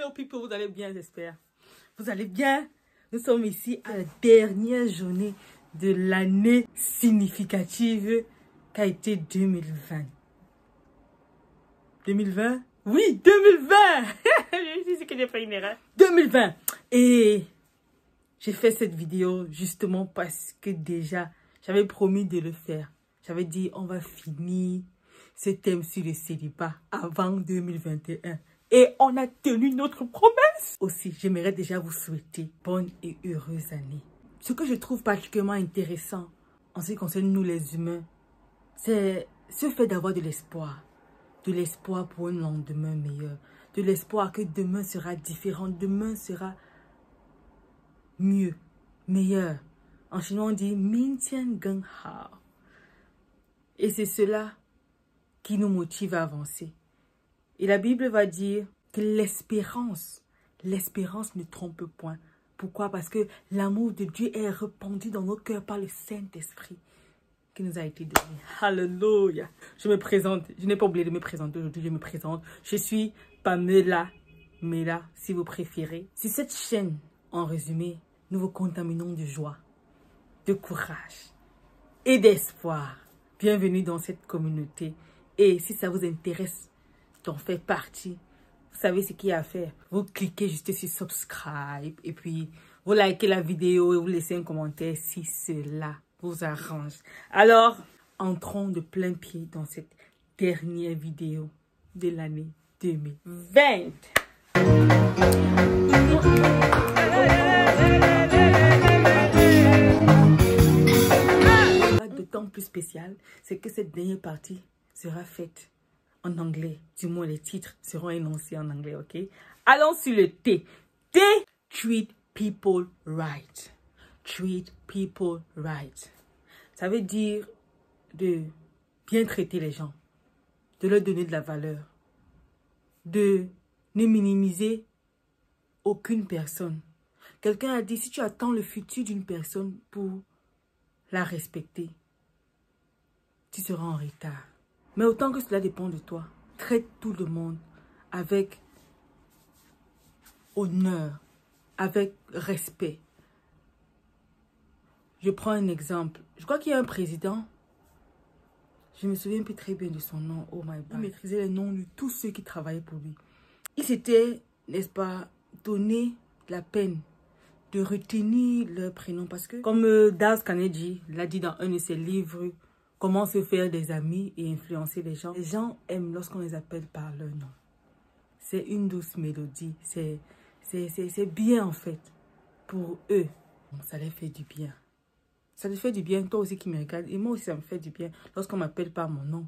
Hello people, vous allez bien, j'espère. Vous allez bien? Nous sommes ici à la dernière journée de l'année significative qu'a été 2020. 2020? Oui, 2020! Je sais que j'ai fait une erreur. 2020! Et j'ai fait cette vidéo justement parce que déjà, j'avais promis de le faire. J'avais dit, on va finir ce thème sur le célibat avant 2021. Et on a tenu notre promesse. Aussi, j'aimerais déjà vous souhaiter bonne et heureuse année. Ce que je trouve particulièrement intéressant en ce qui concerne nous les humains, c'est ce fait d'avoir de l'espoir. De l'espoir pour un lendemain meilleur. De l'espoir que demain sera différent. Demain sera mieux, meilleur. En chinois, on dit Min Tian Geng Hao. Et c'est cela qui nous motive à avancer. Et la Bible va dire que l'espérance ne trompe point. Pourquoi? Parce que l'amour de Dieu est répandu dans nos cœurs par le Saint-Esprit qui nous a été donné. Alléluia. Je me présente. Je n'ai pas oublié de me présenter aujourd'hui. Je me présente. Je suis Pamela Mela, si vous préférez. Sur cette chaîne, en résumé, nous vous contaminons de joie, de courage et d'espoir. Bienvenue dans cette communauté. Et si ça vous intéresse d'en faire partie, vous savez ce qu'il y a à faire. Vous cliquez juste sur subscribe et puis vous likez la vidéo et vous laissez un commentaire si cela vous arrange. Alors, entrons de plein pied dans cette dernière vidéo de l'année 2020. D'autant plus spécial, c'est que cette dernière partie sera faite en anglais. Du moins, les titres seront énoncés en anglais, ok? Allons sur le T. T, treat people right. Treat people right. Ça veut dire de bien traiter les gens, de leur donner de la valeur, de ne minimiser aucune personne. Quelqu'un a dit, si tu attends le futur d'une personne pour la respecter, tu seras en retard. Mais autant que cela dépend de toi, traite tout le monde avec honneur, avec respect. Je prends un exemple. Je crois qu'il y a un président, je me souviens plus très bien de son nom, oh my God. Il maîtrisait les noms de tous ceux qui travaillaient pour lui. Il s'était, n'est-ce pas, donné la peine de retenir leur prénom parce que, comme Dale Carnegie l'a dit dans un de ses livres, Comment se faire des amis et influencer les gens aiment lorsqu'on les appelle par leur nom. C'est une douce mélodie. C'est bien en fait. Pour eux, ça les fait du bien. Ça te fait du bien, toi aussi qui me regardes. Et moi aussi, ça me fait du bien lorsqu'on m'appelle par mon nom.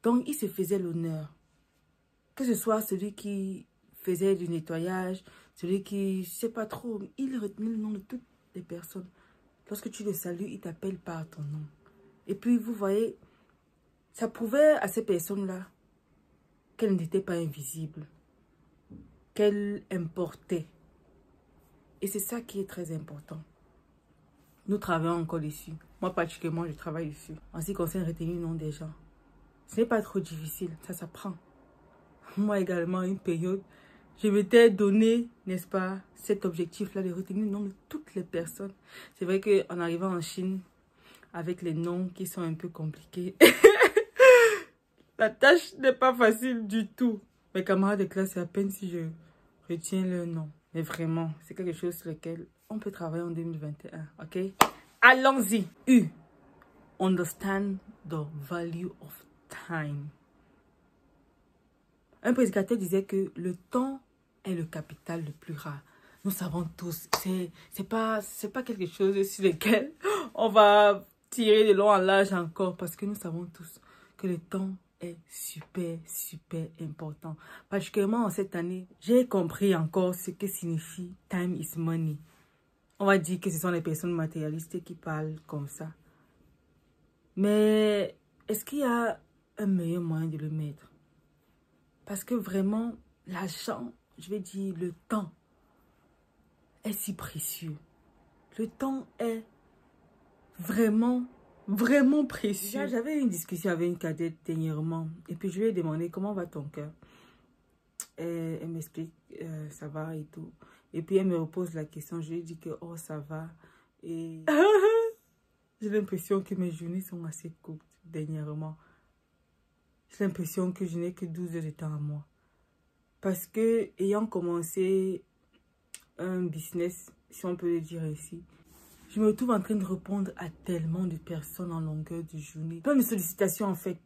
Donc, il se faisait l'honneur. Que ce soit celui qui faisait du nettoyage, celui qui, je ne sais pas trop, il retenait le nom de toutes les personnes. Lorsque tu le salues, il t'appelle par ton nom. Et puis, vous voyez, ça prouvait à ces personnes-là qu'elles n'étaient pas invisibles, qu'elles importaient. Et c'est ça qui est très important. Nous travaillons encore dessus. Moi, particulièrement, je travaille dessus. En ce qui concerne retenir le nom des gens. Ce n'est pas trop difficile, ça s'apprend. Moi également, une période, je m'étais donné, n'est-ce pas, cet objectif-là de retenir le nom de toutes les personnes. C'est vrai qu'en arrivant en Chine, avec les noms qui sont un peu compliqués, la tâche n'est pas facile du tout. Mes camarades de classe, c'est à peine si je retiens leur nom. Mais vraiment, c'est quelque chose sur lequel on peut travailler en 2021, ok? Allons-y. U. Understand the value of time. Un prédicateur disait que le temps est le capital le plus rare. Nous savons tous, c'est pas quelque chose sur lequel on va tirer de long en large encore, parce que nous savons tous que le temps est super important. Particulièrement en cette année, j'ai compris encore ce que signifie time is money. On va dire que ce sont les personnes matérialistes qui parlent comme ça. Mais est-ce qu'il y a un meilleur moyen de le mettre? Parce que vraiment, l'argent, je vais dire le temps, est si précieux. Le temps est vraiment précieux. J'avais eu une discussion avec une cadette dernièrement. Et puis je lui ai demandé comment va ton cœur. Elle m'explique, ça va et tout. Et puis, elle me repose la question. Je lui dis que, oh, ça va. Et j'ai l'impression que mes journées sont assez courtes dernièrement. J'ai l'impression que je n'ai que 12 heures de temps à moi. Parce que, ayant commencé un business, si on peut le dire ainsi, je me retrouve en train de répondre à tellement de personnes en longueur de journée. Plein de sollicitations, en fait.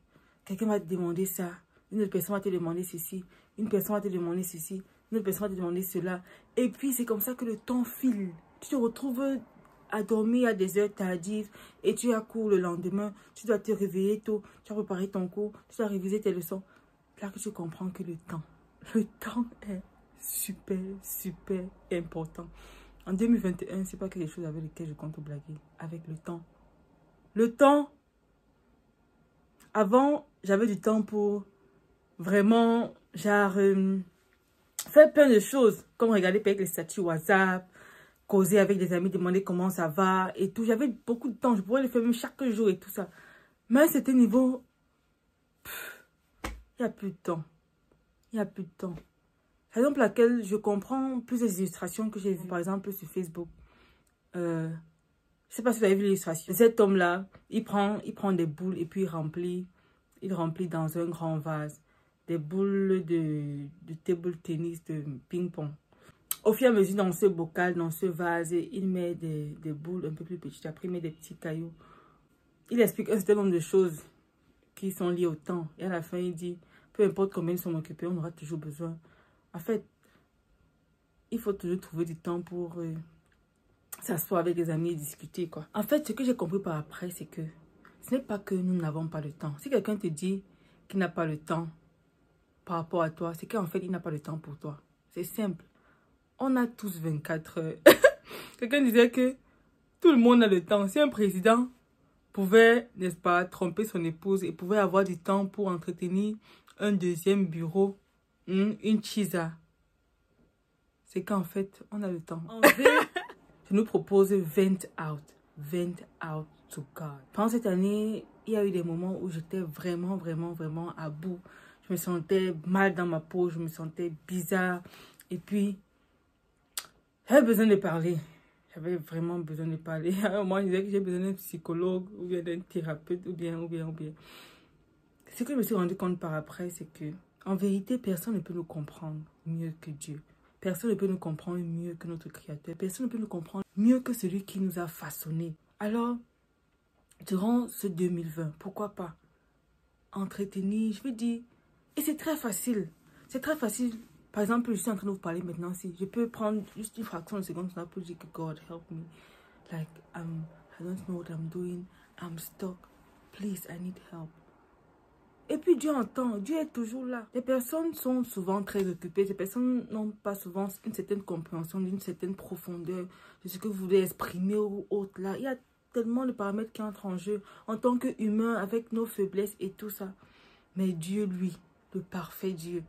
Quelqu'un va te demander ça. Une autre personne va te demander ceci. Une personne va te demander ceci. Une autre personne va te demander cela. Et puis, c'est comme ça que le temps file. Tu te retrouves à dormir à des heures tardives et tu as cours le lendemain. Tu dois te réveiller tôt. Tu as préparé ton cours. Tu dois réviser tes leçons. Là que tu comprends que le temps est super, super important. En 2021, c'est pas quelque chose avec lequel je compte blaguer. Avec le temps. Le temps. Avant, j'avais du temps pour vraiment, genre, faire plein de choses. Comme regarder peut-être les statuts WhatsApp, causer avec des amis, demander comment ça va et tout. J'avais beaucoup de temps. Je pourrais le faire même chaque jour et tout ça. Mais à cet niveau, il n'y a plus de temps. Il n'y a plus de temps. Par exemple, laquelle je comprends plus les illustrations que j'ai vues, par exemple, sur Facebook. Je ne sais pas si vous avez vu l'illustration. Cet homme-là, il prend des boules et puis il remplit dans un grand vase des boules de table tennis, de ping-pong. Au fur et à mesure, dans ce bocal, dans ce vase, il met des boules un peu plus petites. Après, il met des petits cailloux. Il explique un certain nombre de choses qui sont liées au temps. Et à la fin, il dit, peu importe combien ils sont occupés, on aura toujours besoin. En fait, il faut toujours trouver du temps pour s'asseoir avec des amis et discuter, quoi. En fait, ce que j'ai compris par après, c'est que ce n'est pas que nous n'avons pas le temps. Si quelqu'un te dit qu'il n'a pas le temps par rapport à toi, c'est qu'en fait, il n'a pas le temps pour toi. C'est simple. On a tous 24 heures. Quelqu'un disait que tout le monde a le temps. Si un président pouvait, n'est-ce pas, tromper son épouse et pouvait avoir du temps pour entretenir un deuxième bureau, une chisa, c'est qu'en fait, on a le temps. Je nous propose vent out to God. Pendant cette année, il y a eu des moments où j'étais vraiment à bout. Je me sentais mal dans ma peau, je me sentais bizarre. Et puis, j'avais besoin de parler. J'avais vraiment besoin de parler. Moi, je disais que j'ai besoin d'un psychologue ou bien d'un thérapeute ou bien. Ce que je me suis rendu compte par après, c'est que, en vérité, personne ne peut nous comprendre mieux que Dieu. Personne ne peut nous comprendre mieux que notre Créateur. Personne ne peut nous comprendre mieux que celui qui nous a façonnés. Alors, durant ce 2020, pourquoi pas entretenir, je veux dire, et c'est très facile. C'est très facile. Par exemple, je suis en train de vous parler maintenant. Si je peux prendre juste une fraction de seconde pour dire que God help me. Like, I don't know what I'm doing. I'm stuck. Please, I need help. Et puis Dieu entend, Dieu est toujours là. Les personnes sont souvent très occupées. Ces personnes n'ont pas souvent une certaine compréhension, une certaine profondeur de ce que vous voulez exprimer ou autre là. Il y a tellement de paramètres qui entrent en jeu en tant qu'humain avec nos faiblesses et tout ça. Mais Dieu, lui, le parfait Dieu,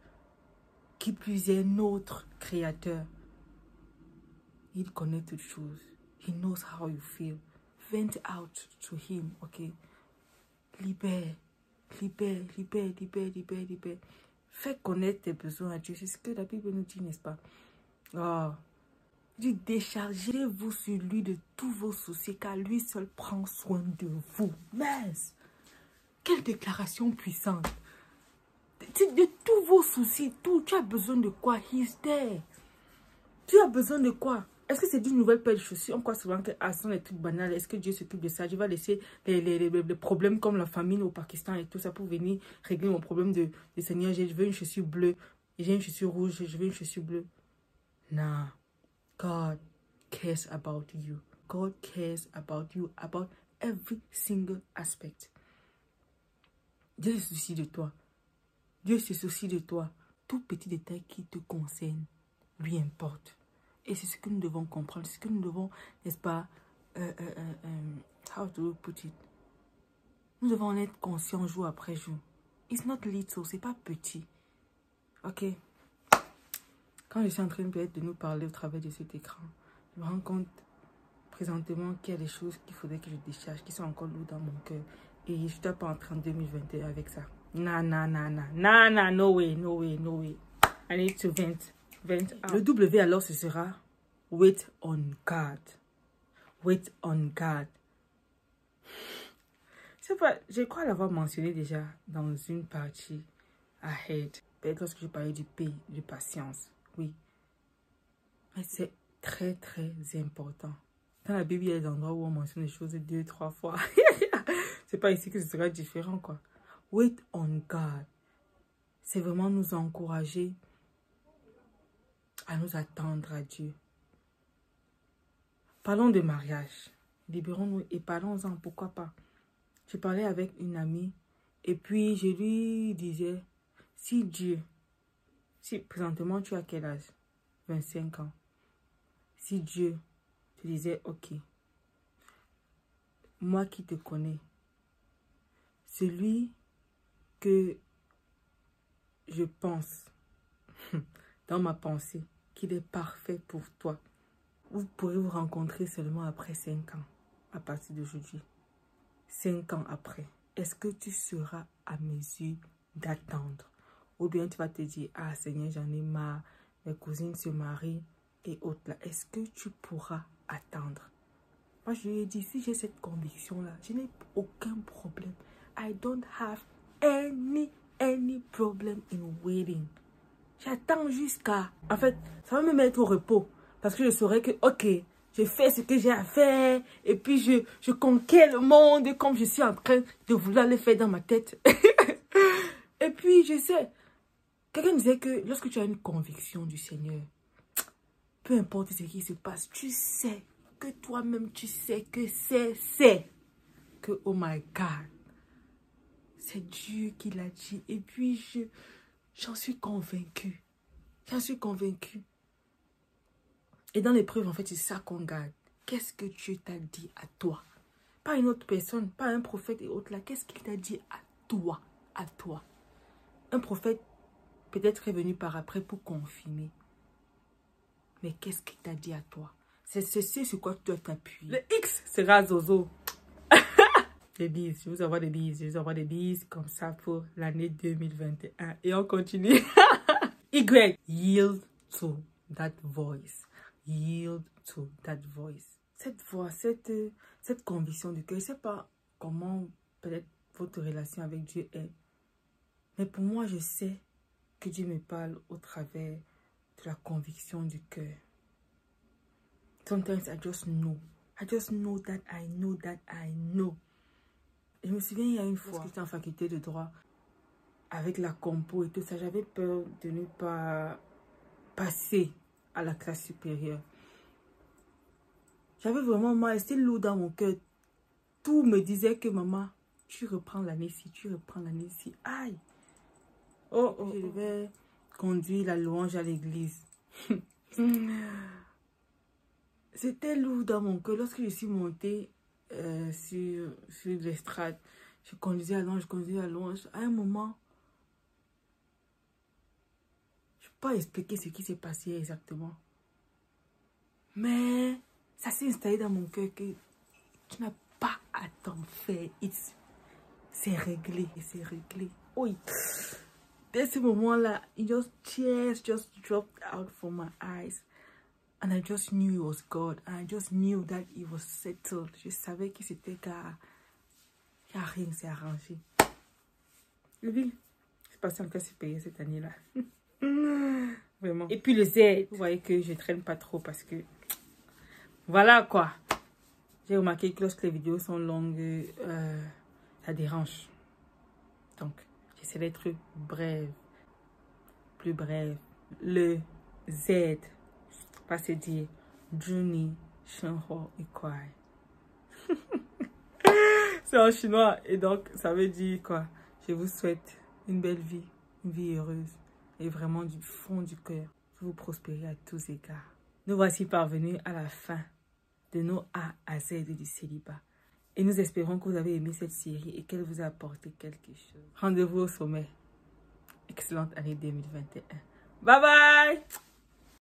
qui plus est notre créateur, il connaît toutes choses. He knows how you feel. Vent out to him, ok? Libère. Fais connaître tes besoins à Dieu. C'est ce que la Bible nous dit, n'est-ce pas? Oh. Dieu, déchargez-vous sur lui de tous vos soucis, car lui seul prend soin de vous. Mais, quelle déclaration puissante! De tous vos soucis, tu as besoin de quoi? He's there. Tu as besoin de quoi? Est-ce que c'est d'une nouvelle paire de chaussures? On croit souvent que ce sont des trucs banals. Est-ce que Dieu s'occupe de ça? Je vais laisser les problèmes comme la famine au Pakistan et tout ça pour venir régler mon problème de Seigneur. Je veux une chaussure bleue. J'ai une chaussure rouge. Je veux une chaussure bleue. Non. God cares about you. God cares about you. About every single aspect. Dieu se soucie de toi. Dieu se soucie de toi. Tout petit détail qui te concerne lui importe. Et c'est ce que nous devons comprendre. C'est ce que nous devons, n'est-ce pas, how to put it? Nous devons en être conscients jour après jour. It's not little, c'est pas petit. Ok? Quand je suis en train de nous parler au travers de cet écran, je me rends compte présentement qu'il y a des choses qu'il faudrait que je décharge, qui sont encore lourdes dans mon cœur. Et je ne dois pas entrer en 2021 avec ça. Non, no way. I need to vent out. Le W alors, ce sera wait on God. Wait on God. Je sais pas, je crois l'avoir mentionné déjà dans une partie ahead. Peut-être lorsque je parlais du P, de patience. Oui. Mais c'est très, très important. Dans la Bible, il y a des endroits où on mentionne les choses 2, 3 fois. C'est pas ici que ce sera différent, quoi. Wait on God. C'est vraiment nous encourager à nous attendre à Dieu. Parlons de mariage. Libérons-nous et parlons-en, pourquoi pas. Je parlais avec une amie et puis je lui disais, si présentement tu as quel âge? 25 ans. Si Dieu te disait, ok, moi qui te connais, celui que je pense dans ma pensée qu'il est parfait pour toi, vous pourrez vous rencontrer seulement après 5 ans, à partir d'aujourd'hui. 5 ans après, est-ce que tu seras à mesure d'attendre? Ou bien tu vas te dire, ah Seigneur, j'en ai marre, mes cousines se marient et autres là. Est-ce que tu pourras attendre? Moi, je lui ai dit, si j'ai cette conviction-là, je n'ai aucun problème. I don't have any problem in waiting. J'attends jusqu'à... En fait, ça va me mettre au repos. Parce que je saurais que, ok, je fais ce que j'ai à faire. Et puis, je conquiers le monde comme je suis en train de vouloir le faire dans ma tête. Et puis, je sais. Quelqu'un disait que lorsque tu as une conviction du Seigneur, peu importe ce qui se passe, tu sais que toi-même, tu sais que c'est que, oh my God, c'est Dieu qui l'a dit. Et puis, j'en suis convaincue. J'en suis convaincue. Et dans l'épreuve, en fait, c'est ça qu'on garde. Qu'est-ce que Dieu t'a dit à toi? Pas une autre personne, pas un prophète et autres là. Qu'est-ce qu'il t'a dit à toi? À toi. Un prophète peut-être est venu par après pour confirmer. Mais qu'est-ce qu'il t'a dit à toi? C'est ceci sur quoi tu dois t'appuyer. Le X sera Zozo. Des bises, je vous envoie des bises. Je vous envoie des bises comme ça pour l'année 2021. Et on continue. Y. Yield to that voice. Yield to that voice. Cette voix, cette conviction du cœur, je ne sais pas comment peut-être votre relation avec Dieu est. Mais pour moi, je sais que Dieu me parle au travers de la conviction du cœur. Sometimes I just know. I just know that I know that I know. Je me souviens, il y a une fois, j'étais en faculté de droit, avec la compo et tout ça, j'avais peur de ne pas passer à la classe supérieure. J'avais vraiment mal, c'était lourd dans mon cœur. Tout me disait que maman, tu reprends l'année-ci, tu reprends l'année-ci. Aïe! Je devais conduire la louange à l'église. C'était lourd dans mon cœur. Lorsque je suis montée sur l'estrade, je conduisais à louange. À un moment, je ne peux pas expliquer ce qui s'est passé exactement. Mais ça s'est installé dans mon cœur que tu n'as pas à t'en faire. C'est réglé. C'est réglé. Oui. Dès ce moment-là, tears just dropped out from my eyes. And I just knew it was God. And I just knew that it was settled. Je savais que c'était car rien ne s'est arrangé. Le ville, c'est passé en classe supérieure cette année-là. Vraiment. Et puis le Z, vous voyez que je traîne pas trop parce que... Voilà quoi. J'ai remarqué que lorsque les vidéos sont longues, ça dérange. Donc, j'essaie d'être brève. Plus brève. Le Z... Pas se dire Juni Shenho Ikwai. C'est en chinois et donc ça veut dire quoi? Je vous souhaite une belle vie, une vie heureuse et vraiment du fond du cœur. Que vous prospérez à tous égards. Nous voici parvenus à la fin de nos A à Z du célibat. Et nous espérons que vous avez aimé cette série et qu'elle vous a apporté quelque chose. Rendez-vous au sommet. Excellente année 2021. Bye bye!